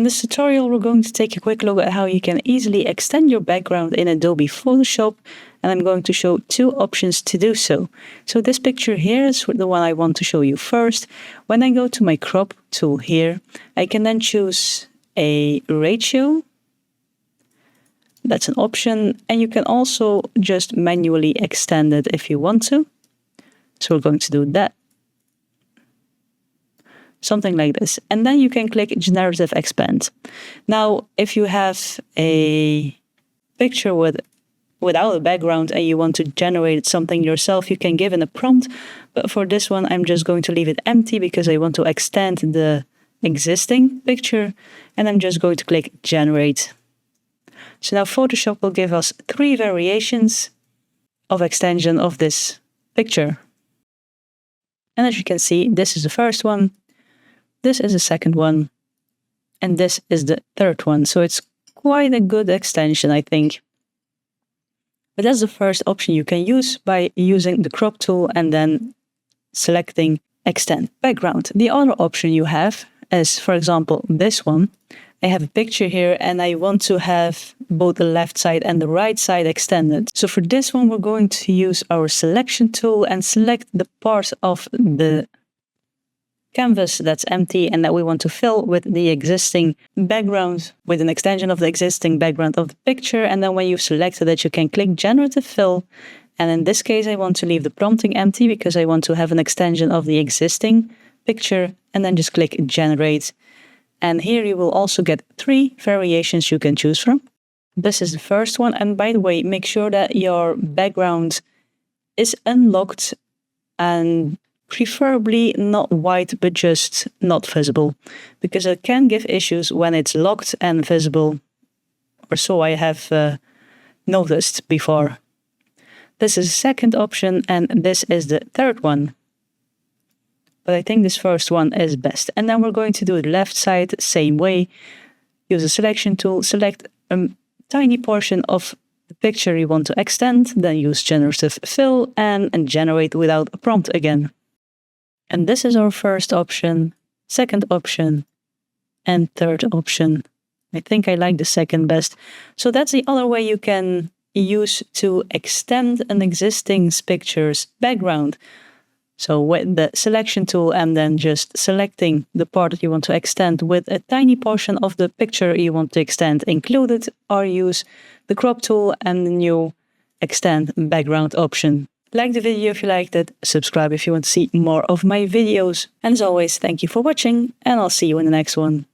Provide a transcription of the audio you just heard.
In this tutorial, we're going to take a quick look at how you can easily extend your background in Adobe Photoshop, and I'm going to show two options to do so. So this picture here is the one I want to show you first. When I go to my crop tool here, I can then choose a ratio. That's an option, and you can also just manually extend it if you want to. So we're going to do that. Something like this. And then you can click Generative Expand. Now, if you have a picture without a background and you want to generate something yourself, you can give it a prompt. But for this one, I'm just going to leave it empty because I want to extend the existing picture. And I'm just going to click Generate. So now Photoshop will give us 3 variations of extension of this picture. And as you can see, this is the first one. This is the second one, and this is the third one. So it's quite a good extension, I think. But that's the first option you can use by using the crop tool and then selecting Extend Background. The other option you have is, for example, this one. I have a picture here and I want to have both the left side and the right side extended. So for this one, we're going to use our selection tool and select the part of the canvas that's empty and that we want to fill with the existing background, with an extension of the existing background of the picture. And then when you've selected it, you can click Generative Fill. And in this case, I want to leave the prompting empty because I want to have an extension of the existing picture, and then just click Generate. And here you will also get 3 variations you can choose from. This is the first one. And by the way, make sure that your background is unlocked and preferably not white, but just not visible, because it can give issues when it's locked and visible, or so I have noticed before. This is the second option, and this is the third one. But I think this first one is best. And then we're going to do the left side same way. Use the selection tool, select a tiny portion of the picture you want to extend, then use Generative Fill and generate without a prompt again. And this is our first option, second option, and third option. I think I like the second best. So that's the other way you can use to extend an existing picture's background. So with the selection tool and then just selecting the part that you want to extend with a tiny portion of the picture you want to extend included, or use the crop tool and the new extend background option. Like the video if you liked it, subscribe if you want to see more of my videos. And as always, thank you for watching, and I'll see you in the next one.